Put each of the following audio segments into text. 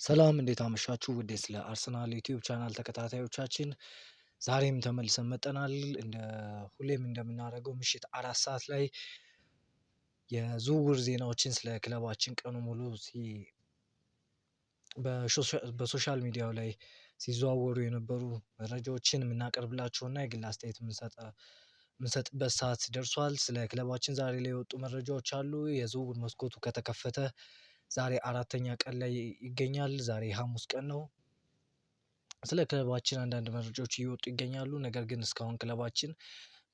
ሰላም እንዴት አመሻችሁ ውድ ስለ አርሰናል ዩቲዩብ ቻናል ተከታታዮቻችን፣ ዛሬም ተመልሰን መጥተናል። እንደ ሁሌም እንደምናደርገው ምሽት 4 ሰዓት ላይ የዝውውር ዜናዎችን ስለ ክለባችን ቀኑ ሙሉ በሶሻል ሚዲያው ላይ ሲዘዋወሩ የነበሩ መረጃዎችን የምናቀርብላችሁና የግል አስተያየት የምንሰጥበት ሰዓት ደርሷል። ስለ ክለባችን ዛሬ ላይ የወጡ መረጃዎች አሉ። የዝውውር መስኮቱ ከተከፈተ ዛሬ 4ኛ ቀን ላይ ይገኛል። ዛሬ ሐሙስ ቀን ነው። ስለ ክለባችን አንዳንድ መረጃዎች እየወጡ ይገኛሉ። ነገር ግን እስካሁን ክለባችን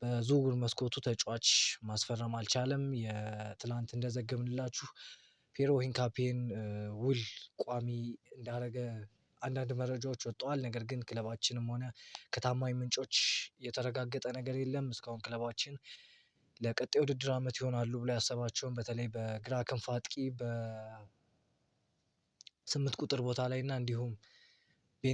በዝውውር መስኮቱ ተጫዋች ማስፈረም አልቻለም። የትላንት እንደዘገብንላችሁ ፔሮ ሂንካፔን ውል ቋሚ እንዳደረገ አንዳንድ መረጃዎች ወጥተዋል። ነገር ግን ክለባችንም ሆነ ከታማኝ ምንጮች የተረጋገጠ ነገር የለም። እስካሁን ክለባችን ለቀጣይ ውድድር ዓመት ይሆናሉ ብሎ ያሰባቸውን በተለይ በግራ ክንፍ አጥቂ በ8 ቁጥር ቦታ ላይ እና እንዲሁም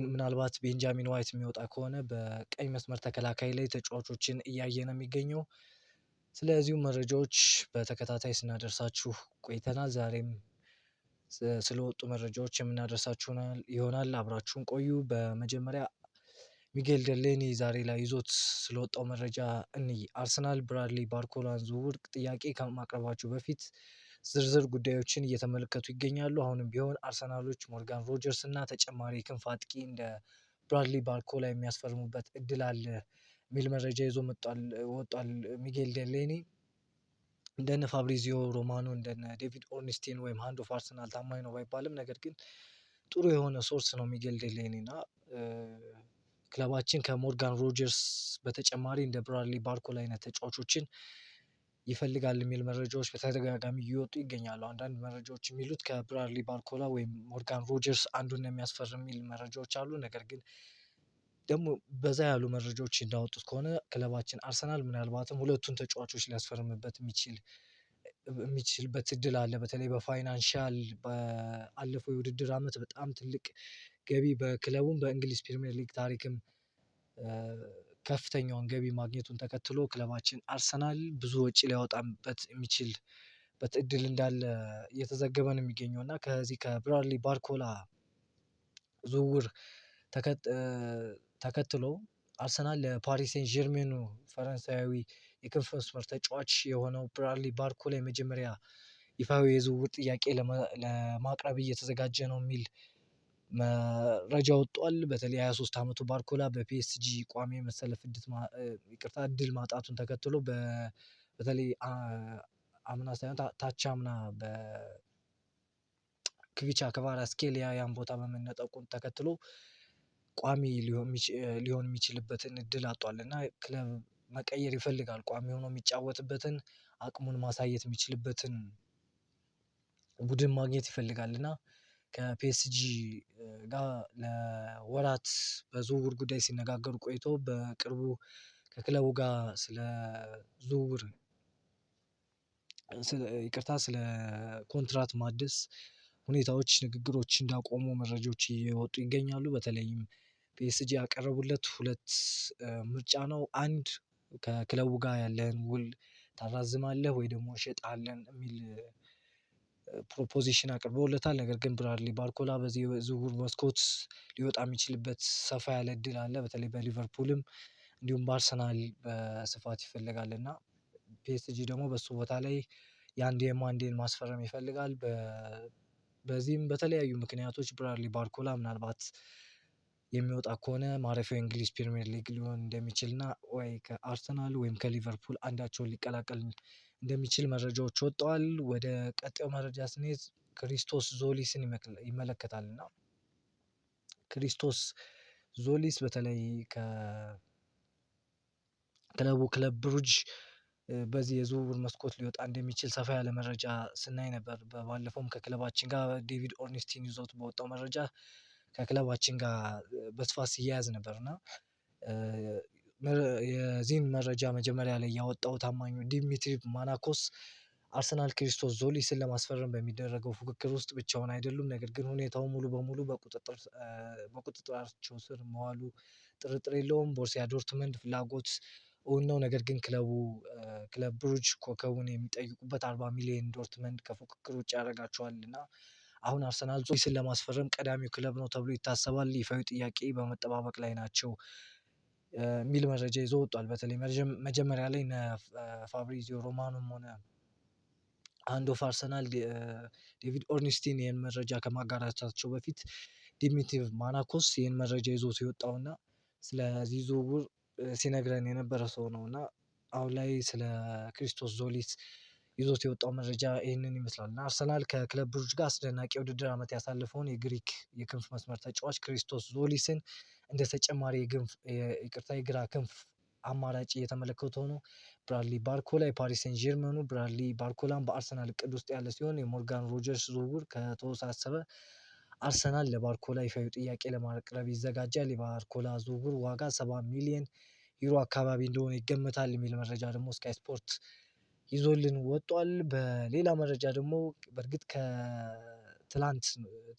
ምናልባት ቤንጃሚን ዋይት የሚወጣ ከሆነ በቀኝ መስመር ተከላካይ ላይ ተጫዋቾችን እያየ ነው የሚገኘው። ስለዚሁ መረጃዎች በተከታታይ ስናደርሳችሁ ቆይተናል። ዛሬም ስለወጡ መረጃዎች የምናደርሳችሁ ይሆናል። አብራችሁን ቆዩ። በመጀመሪያ ሚጌል ደሌኒ ዛሬ ላይ ይዞት ስለወጣው መረጃ እንይ። አርሰናል ብራድሊ ባርኮላን ዝውውር ጥያቄ ከማቅረባቸው በፊት ዝርዝር ጉዳዮችን እየተመለከቱ ይገኛሉ። አሁንም ቢሆን አርሰናሎች ሞርጋን ሮጀርስ እና ተጨማሪ ክንፍ አጥቂ እንደ ብራድሊ ባርኮላ የሚያስፈርሙበት እድል አለ የሚል መረጃ ይዞ ወጧል። ሚጌል ዴሌኒ እንደነ ፋብሪዚዮ ሮማኖ እንደነ ዴቪድ ኦርንስቲን ወይም ሃንድ ኦፍ አርሰናል ታማኝ ነው ባይባልም ነገር ግን ጥሩ የሆነ ሶርስ ነው ሚጌል ዴሌኒ እና ክለባችን ከሞርጋን ሮጀርስ በተጨማሪ እንደ ብራድሊ ባርኮላ አይነት ተጫዋቾችን ይፈልጋል የሚል መረጃዎች በተደጋጋሚ እየወጡ ይገኛሉ። አንዳንድ መረጃዎች የሚሉት ከብራድሊ ባርኮላ ወይም ሞርጋን ሮጀርስ አንዱን ነው የሚያስፈርም የሚል መረጃዎች አሉ። ነገር ግን ደግሞ በዛ ያሉ መረጃዎች እንዳወጡት ከሆነ ክለባችን አርሰናል ምናልባትም ሁለቱን ተጫዋቾች ሊያስፈርምበት የሚችልበት እድል አለ። በተለይ በፋይናንሻል በአለፈው የውድድር ዓመት በጣም ትልቅ ገቢ በክለቡም በእንግሊዝ ፕሪሚየር ሊግ ታሪክም ከፍተኛውን ገቢ ማግኘቱን ተከትሎ ክለባችን አርሰናል ብዙ ወጪ ሊያወጣበት የሚችልበት እድል እንዳለ እየተዘገበ ነው የሚገኘው እና ከዚህ ከብራድሊ ባርኮላ ዝውውር ተከትሎ አርሰናል ለፓሪስ ሴን ጀርሜኑ ፈረንሳያዊ የክንፍ መስመር ተጫዋች የሆነው ብራድሊ ባርኮላ የመጀመሪያ ይፋዊ የዝውውር ጥያቄ ለማቅረብ እየተዘጋጀ ነው የሚል መረጃ ወጥቷል። በተለይ 23 ዓመቱ ባርኮላ በፒኤስጂ ቋሚ መሰለፍ እድል ማጣቱን ተከትሎ በተለይ አምና ሳይሆን ታች አምና በክቪቻ ክቫራትስኬሊያ ያን ቦታ በመነጠቁን ተከትሎ ቋሚ ሊሆን የሚችልበትን እድል አጧል እና ክለብ መቀየር ይፈልጋል። ቋሚ ሆኖ የሚጫወትበትን አቅሙን ማሳየት የሚችልበትን ቡድን ማግኘት ይፈልጋል እና ከፒኤስጂ ጋር ለወራት በዝውውር ጉዳይ ሲነጋገሩ ቆይቶ በቅርቡ ከክለቡ ጋር ስለ ዝውውር ስለ ኮንትራት ማደስ ሁኔታዎች ንግግሮች እንዳቆሙ መረጃዎች እየወጡ ይገኛሉ። በተለይም ፒኤስጂ ያቀረቡለት ሁለት ምርጫ ነው። አንድ ከክለቡ ጋር ያለህን ውል ታራዝማለህ ወይ ደግሞ እንሸጥሃለን የሚል ፕሮፖዚሽን አቅርበውለታል። ነገር ግን ብራድሊ ባርኮላ በዚህ ዝውውር መስኮት ሊወጣ የሚችልበት ሰፋ ያለ እድል አለ። በተለይ በሊቨርፑልም እንዲሁም በአርሰናል በስፋት ይፈልጋል እና ፒኤስጂ ደግሞ በሱ ቦታ ላይ የማንዴን ማስፈረም ይፈልጋል። በዚህም በተለያዩ ምክንያቶች ብራድሊ ባርኮላ ምናልባት የሚወጣ ከሆነ ማረፊያው የእንግሊዝ ፕሪሚየር ሊግ ሊሆን እንደሚችል እና ወይ ከአርሰናል ወይም ከሊቨርፑል አንዳቸውን ሊቀላቀል እንደሚችል መረጃዎች ወጥተዋል። ወደ ቀጣዩ መረጃ ስንሄድ ክሪስቶስ ዞሊስን ይመለከታል እና ክሪስቶስ ዞሊስ በተለይ ክለብ ብሩጅ በዚህ የዝውውር መስኮት ሊወጣ እንደሚችል ሰፋ ያለ መረጃ ስናይ ነበር። ባለፈውም ከክለባችን ጋር ዴቪድ ኦርኒስቲን ይዞት በወጣው መረጃ ከክለባችን ጋር በስፋት ሲያያዝ ነበር እና የዚህን መረጃ መጀመሪያ ላይ ያወጣው ታማኙ ዲሚትሪ ማናኮስ አርሰናል ክሪስቶስ ዞሊስን ለማስፈረም በሚደረገው ፉክክር ውስጥ ብቻውን አይደሉም። ነገር ግን ሁኔታው ሙሉ በሙሉ በቁጥጥራቸው ስር መዋሉ ጥርጥር የለውም። ቦርሲያ ዶርትመንድ ፍላጎት እውን ነው። ነገር ግን ክለብ ብሩጅ ኮከቡን የሚጠይቁበት 40 ሚሊዮን ዶርትመንድ ከፉክክር ውጭ ያደርጋቸዋል እና አሁን አርሰናል ዞሊስን ለማስፈረም ቀዳሚው ክለብ ነው ተብሎ ይታሰባል። ይፋዊ ጥያቄ በመጠባበቅ ላይ ናቸው የሚል መረጃ ይዞ ወጥቷል። በተለይ መጀመሪያ ላይ ፋብሪዚዮ ሮማኖም ሆነ አንድ ኦፍ አርሰናል ዴቪድ ኦርኒስቲን ይህን መረጃ ከማጋራታቸው በፊት ዲሚትሪ ማናኮስ ይህን መረጃ ይዞት የወጣውና ስለዚህ ዝውውር ሲነግረን የነበረ ሰው ነው እና አሁን ላይ ስለ ክሪስቶስ ዞሊስ ይዞት የወጣው መረጃ ይህንን ይመስላል እና አርሰናል ከክለብ ብሩጅ ጋር አስደናቂ የውድድር ዓመት ያሳለፈውን የግሪክ የክንፍ መስመር ተጫዋች ክሪስቶስ ዞሊስን እንደ ተጨማሪ የግራ ክንፍ አማራጭ እየተመለከተው ነው። ብራድሊ ባርኮላ የፓሪስ ሴን ጀርመኑ ብራድሊ ባርኮላን በአርሰናል እቅድ ውስጥ ያለ ሲሆን የሞርጋን ሮጀርስ ዝውውር ከተወሳሰበ አርሰናል ለባርኮላ ይፋዊ ጥያቄ ለማቅረብ ይዘጋጃል። የባርኮላ ዝውውር ዋጋ 70 ሚሊዮን ዩሮ አካባቢ እንደሆነ ይገመታል የሚል መረጃ ደግሞ ስካይ ስፖርት ይዞልን ወጧል። በሌላ መረጃ ደግሞ በእርግጥ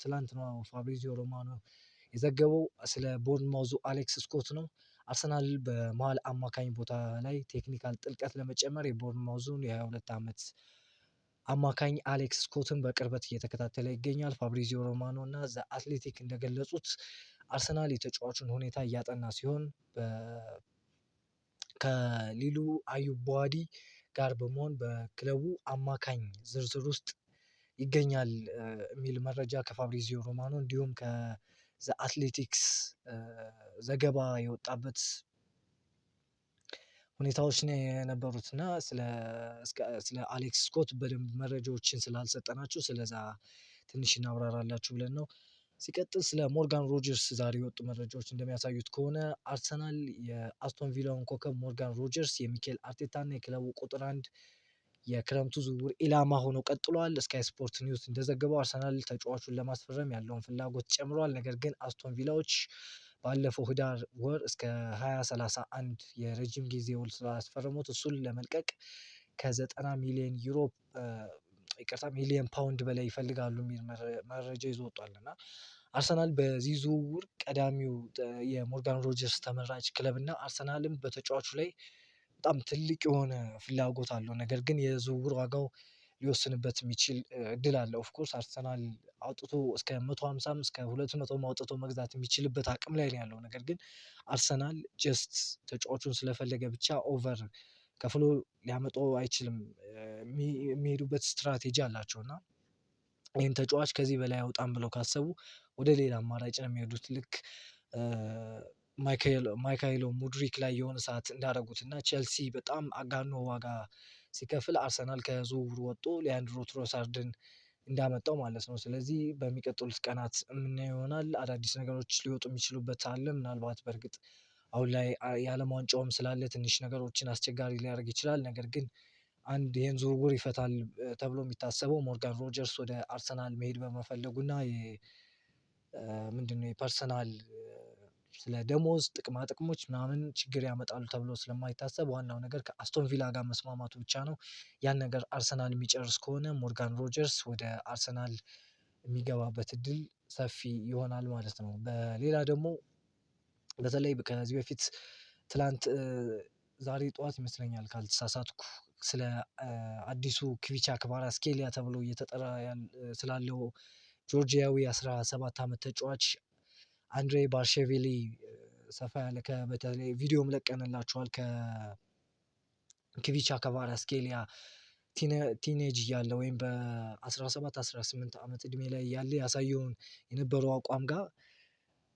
ትላንት ነው ፋብሪዚዮ ሮማኖ የዘገበው ስለ ቦርንማውዙ አሌክስ ስኮት ነው። አርሰናል በመሀል አማካኝ ቦታ ላይ ቴክኒካል ጥልቀት ለመጨመር የቦርንማውዙን የ22 ዓመት አማካኝ አሌክስ ስኮትን በቅርበት እየተከታተለ ይገኛል። ፋብሪዚዮ ሮማኖ እና ዘ አትሌቲክ እንደገለጹት አርሰናል የተጫዋቹን ሁኔታ እያጠና ሲሆን ከሊሉ አዩቧዲ ጋር በመሆን በክለቡ አማካኝ ዝርዝር ውስጥ ይገኛል የሚል መረጃ ከፋብሪዚዮ ሮማኖ እንዲሁም ከዘ አትሌቲክስ ዘገባ የወጣበት ሁኔታዎች ነው የነበሩት እና ስለ አሌክስ ስኮት በደንብ መረጃዎችን ስላልሰጠናችሁ ስለዛ ትንሽ እናብራራላችሁ ብለን ነው። ሲቀጥል ስለ ሞርጋን ሮጀርስ ዛሬ የወጡ መረጃዎች እንደሚያሳዩት ከሆነ አርሰናል የአስቶን ቪላውን ኮከብ ሞርጋን ሮጀርስ የሚኬል አርቴታ እና የክለቡ ቁጥር 1 የክረምቱ ዝውውር ኢላማ ሆኖ ቀጥሏል። ስካይ ስፖርት ኒውስ እንደዘገበው አርሰናል ተጫዋቹን ለማስፈረም ያለውን ፍላጎት ጨምሯል። ነገር ግን አስቶን ቪላዎች ባለፈው ህዳር ወር እስከ 2031 የረጅም ጊዜ ውል ስላስፈረሙት እሱን ለመልቀቅ ከ90 ሚሊዮን ዩሮ ሚሊዮን ፓውንድ በላይ ይፈልጋሉ የሚል መረጃ ይዞ ወጥቷል እና አርሰናል በዚህ ዝውውር ቀዳሚው የሞርጋን ሮጀርስ ተመራጭ ክለብ እና አርሰናልም በተጫዋቹ ላይ በጣም ትልቅ የሆነ ፍላጎት አለው። ነገር ግን የዝውውር ዋጋው ሊወስንበት የሚችል እድል አለ። ኦፍኮርስ አርሰናል አውጥቶ እስከ 150 እስከ 200 አውጥቶ መግዛት የሚችልበት አቅም ላይ ነው ያለው። ነገር ግን አርሰናል ጀስት ተጫዋቹን ስለፈለገ ብቻ ኦቨር ከፍሎ ሊያመጣው አይችልም። የሚሄዱበት ስትራቴጂ አላቸው እና ይህን ተጫዋች ከዚህ በላይ አውጣም ብለው ካሰቡ ወደ ሌላ አማራጭ ነው የሚሄዱት። ልክ ማይካኤሎ ሙድሪክ ላይ የሆነ ሰዓት እንዳደረጉት እና ቼልሲ በጣም አጋኖ ዋጋ ሲከፍል አርሰናል ከዝውውሩ ወጥቶ ሊያንድሮ ትሮሳርድን እንዳመጣው ማለት ነው። ስለዚህ በሚቀጥሉት ቀናት የምናየው ይሆናል። አዳዲስ ነገሮች ሊወጡ የሚችሉበት አለ። ምናልባት በእርግጥ አሁን ላይ የዓለም ዋንጫውም ስላለ ትንሽ ነገሮችን አስቸጋሪ ሊያደርግ ይችላል። ነገር ግን አንድ ይህን ዝውውር ይፈታል ተብሎ የሚታሰበው ሞርጋን ሮጀርስ ወደ አርሰናል መሄድ በመፈለጉና ምንድነው የፐርሰናል ስለ ደሞዝ ጥቅማ ጥቅሞች ምናምን ችግር ያመጣሉ ተብሎ ስለማይታሰብ ዋናው ነገር ከአስቶን ቪላ ጋር መስማማቱ ብቻ ነው። ያን ነገር አርሰናል የሚጨርስ ከሆነ ሞርጋን ሮጀርስ ወደ አርሰናል የሚገባበት እድል ሰፊ ይሆናል ማለት ነው። በሌላ ደግሞ በተለይ ከዚህ በፊት ዛሬ ጠዋት ይመስለኛል ካልተሳሳትኩ ስለ አዲሱ ክቪቻ ክቫራትስኬሊያ ተብሎ እየተጠራ ስላለው ጆርጂያዊ 17 ዓመት ተጫዋች አንድሬ ባርሼቪሊ ሰፋ ያለ በተለይ ቪዲዮም ለቀንላችኋል ከክቪቻ ክቫራትስኬሊያ ቲኔጅ እያለ ወይም በ17 18 ዓመት እድሜ ላይ ያለ ያሳየውን የነበረው አቋም ጋር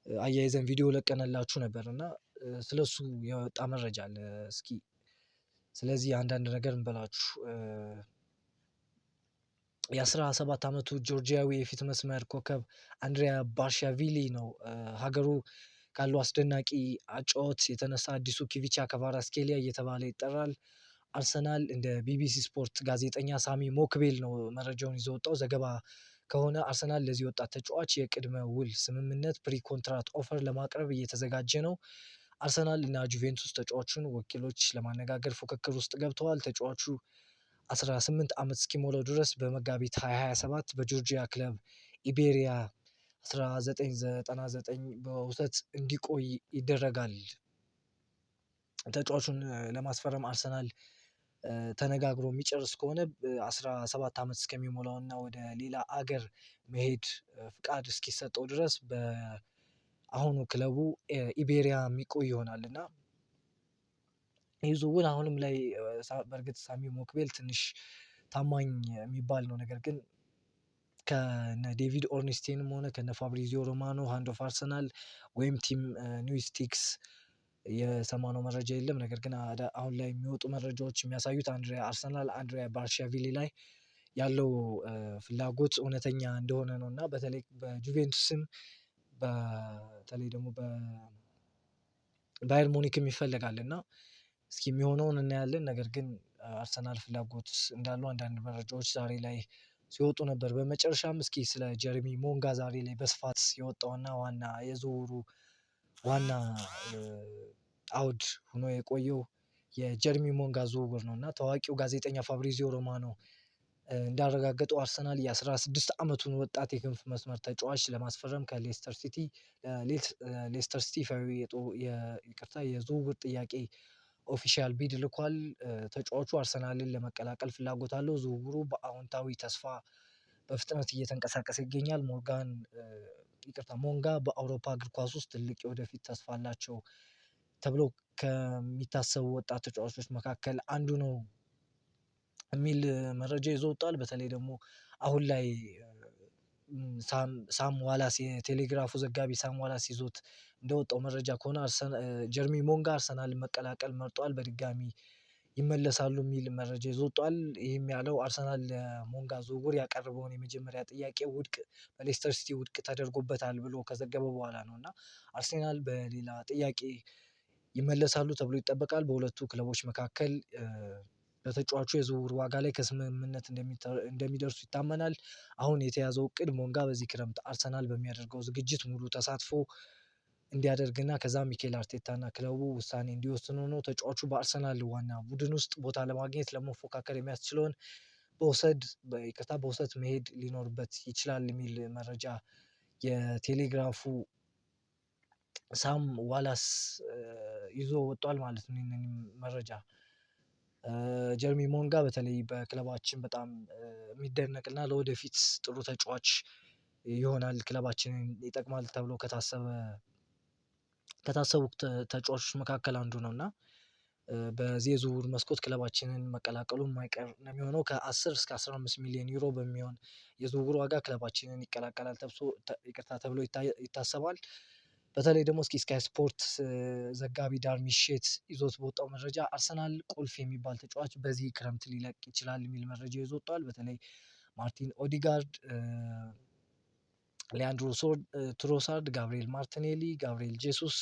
አያይዘን ቪዲዮ ለቀንላችሁ ነበር እና ስለሱ የወጣ መረጃ አለ። እስኪ ስለዚህ አንዳንድ ነገር እንበላችሁ። የ17 ዓመቱ ጆርጂያዊ የፊት መስመር ኮከብ አንድሪያ ባርሻቪሊ ነው ሀገሩ ካለው አስደናቂ አጨዋወት የተነሳ አዲሱ ኪቪቻ ክቫራትስኬሊያ እየተባለ ይጠራል። አርሰናል እንደ ቢቢሲ ስፖርት ጋዜጠኛ ሳሚ ሞክቤል ነው መረጃውን ይዞ ወጣው ዘገባ ከሆነ አርሰናል ለዚህ ወጣት ተጫዋች የቅድመ ውል ስምምነት ፕሪ ኮንትራት ኦፈር ለማቅረብ እየተዘጋጀ ነው። አርሰናል እና ጁቬንቱስ ተጫዋቹን ወኪሎች ለማነጋገር ፉክክር ውስጥ ገብተዋል። ተጫዋቹ 18 ዓመት እስኪሞላው ድረስ በመጋቢት 2027 በጆርጂያ ክለብ ኢቤሪያ 1999 በውሰት እንዲቆይ ይደረጋል። ተጫዋቹን ለማስፈረም አርሰናል ተነጋግሮ የሚጨርስ ከሆነ 17 ዓመት እስከሚሞላውና ወደ ሌላ አገር መሄድ ፍቃድ እስኪሰጠው ድረስ በአሁኑ ክለቡ ኢቤሪያ የሚቆይ ይሆናል እና ይህ ዝውውር አሁንም ላይ በእርግጥ ሳሚ ሞክቤል ትንሽ ታማኝ የሚባል ነው። ነገር ግን ከነ ዴቪድ ኦርንስቴንም ሆነ ከነ ፋብሪዚዮ ሮማኖ ሃንድ ኦፍ አርሰናል ወይም ቲም ኒውስቲክስ የሰማነው መረጃ የለም። ነገር ግን አሁን ላይ የሚወጡ መረጃዎች የሚያሳዩት አንድሪያ ባርሻቪሊ ላይ ያለው ፍላጎት እውነተኛ እንደሆነ ነው እና በተለይ በጁቬንቱስም በተለይ ደግሞ በባየር ሙኒክም ይፈለጋል እና እስኪ የሚሆነውን እናያለን። ነገር ግን አርሰናል ፍላጎት እንዳለው አንዳንድ መረጃዎች ዛሬ ላይ ሲወጡ ነበር። በመጨረሻም እስኪ ስለ ጀርሚ ሞንጋ ዛሬ ላይ በስፋት የወጣውና ዋና የዝውውሩ ዋና አውድ ሆኖ የቆየው የጀርሚ ሞንጋ ዝውውር ነው እና ታዋቂው ጋዜጠኛ ፋብሪዚዮ ሮማኖ እንዳረጋገጠው አርሰናል የ16 ዓመቱን ወጣት የክንፍ መስመር ተጫዋች ለማስፈረም ከሌስተር ሲቲ የዝውውር ጥያቄ ኦፊሻል ቢድ ልኳል። ተጫዋቹ አርሰናልን ለመቀላቀል ፍላጎት አለው። ዝውውሩ በአዎንታዊ ተስፋ በፍጥነት እየተንቀሳቀሰ ይገኛል። ሞንጋ በአውሮፓ እግር ኳስ ውስጥ ትልቅ የወደፊት ተስፋ አላቸው ተብሎ ከሚታሰቡ ወጣት ተጫዋቾች መካከል አንዱ ነው የሚል መረጃ ይዞ ወጥቷል። በተለይ ደግሞ አሁን ላይ ሳም ዋላስ የቴሌግራፉ ዘጋቢ ሳም ዋላስ ይዞት እንደወጣው መረጃ ከሆነ ጀርሚ ሞንጋ አርሰናልን መቀላቀል መርጧል። በድጋሚ ይመለሳሉ የሚል መረጃ ይዞ ወጥቷል። ይህም ያለው አርሰናል ለሞንጋ ዝውውር ያቀረበውን የመጀመሪያ ጥያቄ በሌስተር ሲቲ ውድቅ ተደርጎበታል ብሎ ከዘገበ በኋላ ነው እና አርሴናል በሌላ ጥያቄ ይመለሳሉ ተብሎ ይጠበቃል። በሁለቱ ክለቦች መካከል በተጫዋቹ የዝውውር ዋጋ ላይ ከስምምነት እንደሚደርሱ ይታመናል። አሁን የተያዘው እቅድ ሞንጋ በዚህ ክረምት አርሰናል በሚያደርገው ዝግጅት ሙሉ ተሳትፎ እንዲያደርግና ከዛ ሚኬል አርቴታና ክለቡ ውሳኔ እንዲወስኑ ነው። ተጫዋቹ በአርሰናል ዋና ቡድን ውስጥ ቦታ ለማግኘት ለመፎካከር የሚያስችለውን በውሰት መሄድ ሊኖርበት ይችላል የሚል መረጃ የቴሌግራፉ ሳም ዋላስ ይዞ ወጥቷል ማለት ነው። ይህንን መረጃ ጀርሚ ሞንጋ በተለይ በክለባችን በጣም የሚደነቅና ለወደፊት ጥሩ ተጫዋች ይሆናል፣ ክለባችንን ይጠቅማል ተብሎ ከታሰቡት ተጫዋቾች መካከል አንዱ ነው እና በዚህ የዝውውር መስኮት ክለባችንን መቀላቀሉ የማይቀር ነው የሚሆነው። ከ10 እስከ 15 ሚሊዮን ዩሮ በሚሆን የዝውውር ዋጋ ክለባችንን ይቀላቀላል ተብሎ ይታሰባል። በተለይ ደግሞ እስኪ ስካይ ስፖርት ዘጋቢ ዳርሚሼት ይዞት በወጣው መረጃ አርሰናል ቁልፍ የሚባል ተጫዋች በዚህ ክረምት ሊለቅ ይችላል የሚል መረጃ ይዞ ወጥቷል። በተለይ ማርቲን ኦዲጋርድ፣ ሊያንድሮ ትሮሳርድ፣ ጋብሪኤል ማርቲኔሊ፣ ጋብሪኤል ጄሱስ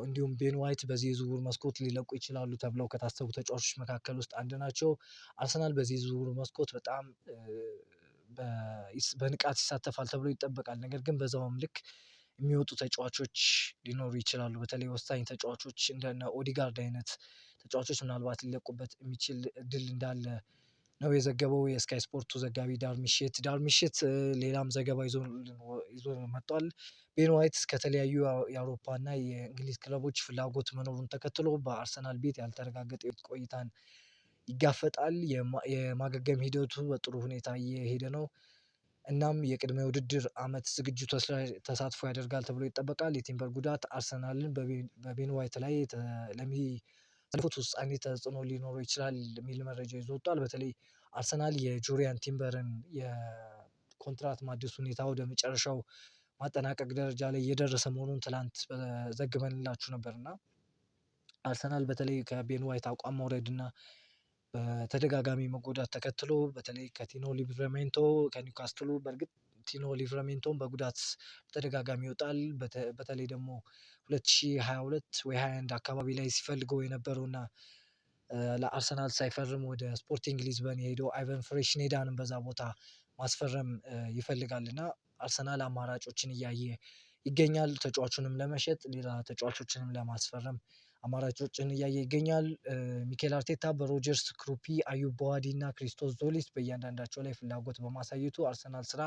እንዲሁም ቤን ዋይት በዚህ የዝውውር መስኮት ሊለቁ ይችላሉ ተብለው ከታሰቡ ተጫዋቾች መካከል ውስጥ አንድ ናቸው። አርሰናል በዚህ የዝውውር መስኮት በጣም በንቃት ይሳተፋል ተብሎ ይጠበቃል። ነገር ግን በዛውም ልክ የሚወጡ ተጫዋቾች ሊኖሩ ይችላሉ። በተለይ ወሳኝ ተጫዋቾች እንደነ ኦዲጋርድ አይነት ተጫዋቾች ምናልባት ሊለቁበት የሚችል እድል እንዳለ ነው የዘገበው የስካይ ስፖርቱ ዘጋቢ ዳርሚሼት ሌላም ዘገባ ይዞ መጥቷል። ቤን ዋይት ከተለያዩ የአውሮፓ እና የእንግሊዝ ክለቦች ፍላጎት መኖሩን ተከትሎ በአርሰናል ቤት ያልተረጋገጠ ቆይታን ይጋፈጣል። የማገገም ሂደቱ በጥሩ ሁኔታ እየሄደ ነው። እናም የቅድመ ውድድር አመት ዝግጅቱ ተሳትፎ ያደርጋል ተብሎ ይጠበቃል። የቲምበር ጉዳት አርሰናልን በቤን ዋይት ላይ ለሚያሳልፉት ውሳኔ ተጽዕኖ ሊኖረው ይችላል የሚል መረጃ ይዞ ወጥቷል። በተለይ አርሰናል የጁሪያን ቲምበርን የኮንትራት ማደስ ሁኔታ ወደ መጨረሻው ማጠናቀቅ ደረጃ ላይ እየደረሰ መሆኑን ትላንት ዘግበንላችሁ ነበር እና አርሰናል በተለይ ከቤን ዋይት አቋም መውረድ እና በተደጋጋሚ መጎዳት ተከትሎ በተለይ ከቲኖ ሊቨርሜንቶ ከኒውካስትሉ በእርግጥ ቲኖ ሊቨርሜንቶን በጉዳት በተደጋጋሚ ይወጣል። በተለይ ደግሞ 2022 ወይ 21 አካባቢ ላይ ሲፈልገው የነበረውና ለአርሰናል ሳይፈርም ወደ ስፖርቲንግ ሊዝበን የሄደው አይቨን ፍሬሽኔዳንም በዛ ቦታ ማስፈረም ይፈልጋል እና አርሰናል አማራጮችን እያየ ይገኛል። ተጫዋቹንም ለመሸጥ ሌላ ተጫዋቾችንም ለማስፈረም አማራጮችን እያየ ይገኛል። ሚኬል አርቴታ በሮጀርስ ክሩፒ፣ አዩብ በዋዲ እና ክሪስቶስ ዞሊስ በእያንዳንዳቸው ላይ ፍላጎት በማሳየቱ አርሰናል ስራ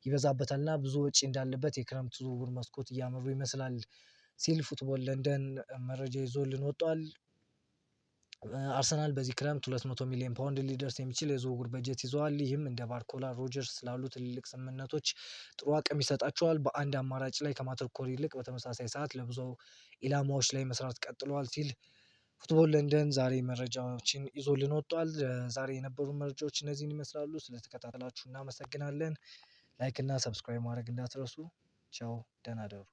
ይበዛበታልና ብዙ ወጪ እንዳለበት የክረምት ዝውውር መስኮት እያመሩ ይመስላል ሲል ፉትቦል ለንደን መረጃ ይዞልን ወጥቷል። አርሰናል በዚህ ክረምት 200 ሚሊዮን ፓውንድ ሊደርስ የሚችል የዝውውር በጀት ይዘዋል። ይህም እንደ ባርኮላ፣ ሮጀርስ ላሉ ትልልቅ ስምምነቶች ጥሩ አቅም ይሰጣቸዋል። በአንድ አማራጭ ላይ ከማተኮር ይልቅ በተመሳሳይ ሰዓት ለብዙ ኢላማዎች ላይ መስራት ቀጥለዋል ሲል ፉትቦል ለንደን ዛሬ መረጃዎችን ይዞልን ወጥቷል። ዛሬ የነበሩ መረጃዎች እነዚህን ይመስላሉ። ስለተከታተላችሁ እናመሰግናለን። ላይክ እና ሰብስክራይብ ማድረግ እንዳትረሱ። ቻው፣ ደህና ደሩ።